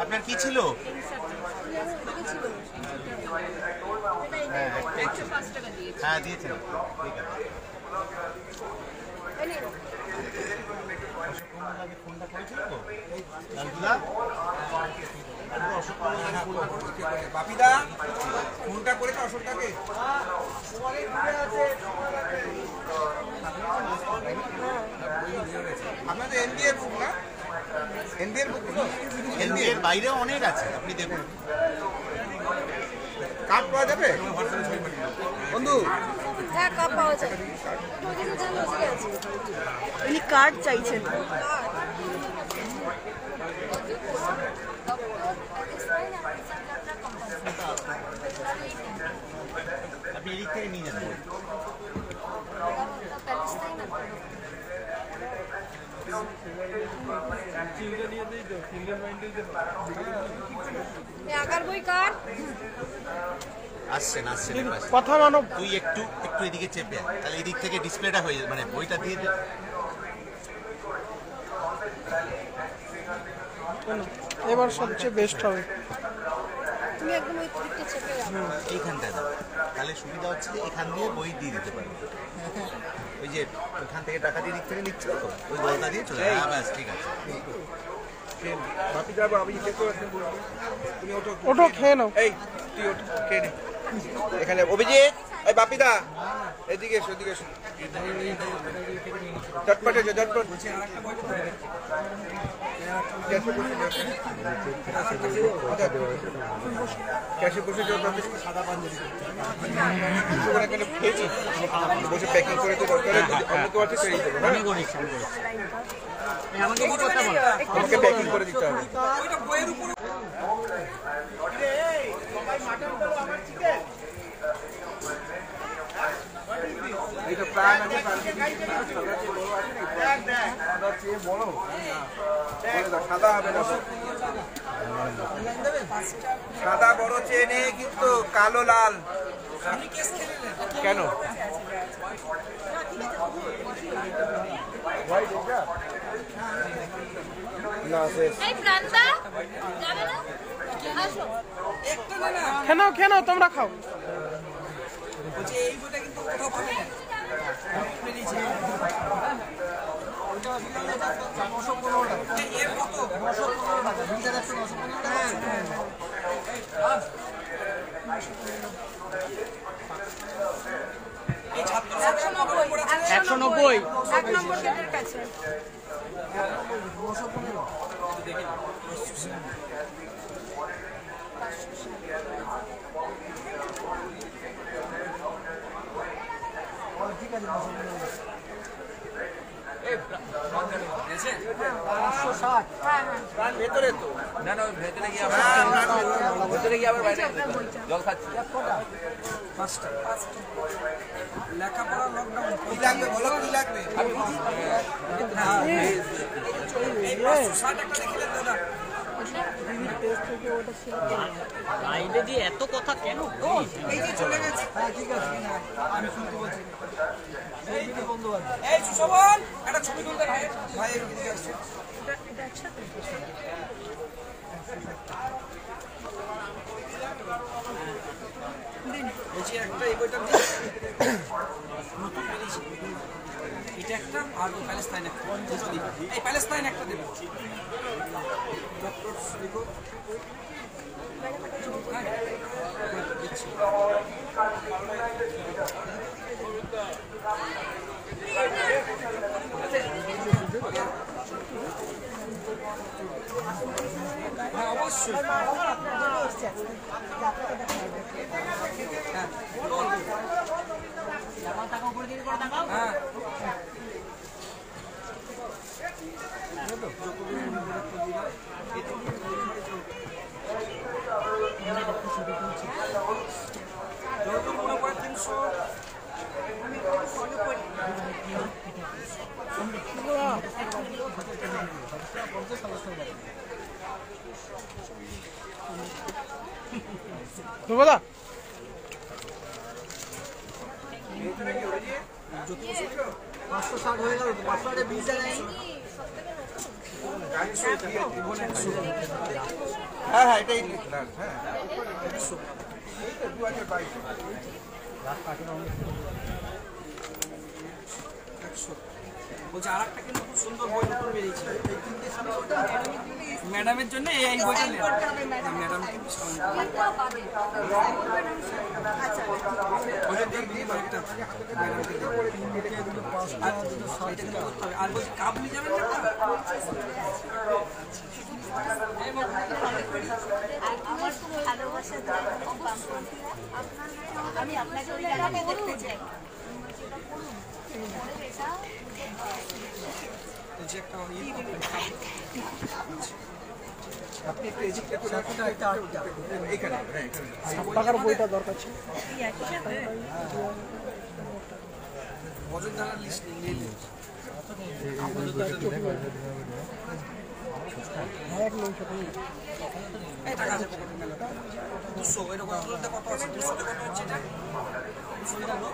আপনার কি ছিল? হ্যাঁ দিয়েছেন, ঠিক আছে। ফোনটা করেছিল তো বাপিদা, ফোনটা করেছে অশোকটাকে। আপনাদের এনডিএর বুক না? এনডিএর বুক গুলো এনডিএর বাইরে অনেক আছে, আপনি দেখুন। কার্ড পাওয়া যাবে বন্ধু? হ্যাঁ, কার্ড পাওয়া যায়। উনি কার্ড চাইছেন। আপনি এদিক থেকে নিয়ে যান। আকার বই কার্ড আসছেন কথা মানব, তুই একটু এদিকে চেপে আয়, তাহলে এদিক থেকে ডিসপ্লেটা হয়ে যাবে, মানে বইটা দিয়ে দে। এবার সবচেয়ে বেস্ট হবে। তুমি একদম ওই দিকটা চেপে যাও। এইখানটায় দাও, তাহলে সুবিধা হচ্ছে যে এখান দিয়ে বই দিয়ে দিতে পারবে। ওই যে ওখান থেকে টাকা দিয়ে দিক থেকে নিচ্ছিল তো, ওই বইটা দিয়ে চলে যাবে। ব্যাস, ঠিক আছে। বাপি যাবো, আমি চেক করে তুমি ওঠো, ওঠো, খেয়ে নাও। এই তুই ওঠ, খেয়ে নে। এখানে অভিজিৎ, এই বাপিদা এদিকে এসো, এদিকে এসো। ঝটপট এসো, ঝটপট। ক্যাশে বসে যাও, সাদা পাঞ্জাবি খেয়েছি, বসে প্যাকিং করে তো দরকার, অন্য কেউ আছে সেই দেবো। আমাকে প্যাকিং করে দিতে হবে। এইটা প্রাণ আছে, বড় সাদা হবে না, সাদা বড় চেনে কিন্তু কালো লাল কেন? খেয়ে নাও, তোমরা খাও। একশো নব্বই, 1 নম্বর গেটের কাছে। ভেতরে তো না, না ভেতরে গিয়ে আবার বাইরে জল খাচ্ছি। লেখাপড়া লকডাউন কি লাগবে বলো, কি লাগবে? বাইরে দিয়ে এত কথা কেন? এই যে চলে গেছে। হ্যাঁ ঠিক আছে, আমি শুনতে বলছি। এই তো বন্ধু আছে, এই সুশোভন একটা ছবি তুলতে ভাই, ভাই এদিকে আসছে। এটা একসাথে বলছি একটা এই বইটা দিয়ে নতুন বেরিয়েছে, এটা একটা আর প্যালেস্তাইন একটা, এই প্যালেস্তাইন একটা দেবে। হ্যাঁ অবশ্যই, হ্যাঁ ধ্রুবদা, 560 হয়ে গেল, 520 জায়গায় হ্যাঁ হ্যাঁ এটাই হ্যাঁ বলছি আর একটা কিন্তু খুব সুন্দর বই নতুন বেরিয়েছে ম্যাডামের জন্য এই বইটা নেন। ম্যাডাম ওটা দিয়ে দিয়ে একটা ম্যাডামকে দেবো। আর এটা কিন্তু করতে হবে। আর বলছি কাপ নিয়ে যাবেন না আমার খুব ভালোবাসা দেয়। আমি আপনাকে ওই জায়গাটা দেখতে চাই। বলছি একটা আপনি একটু এদিকটা করে এখানে হ্যাঁ এখানে টাকার বইটা দরকার ছিল। অযোধ্যার লিস্ট নিয়ে নিন। এই টাকা আছে পকেটে মেলা 200 এরকম অযোধ্যা কত আছে 200 কত হচ্ছে এটা 200 টাকা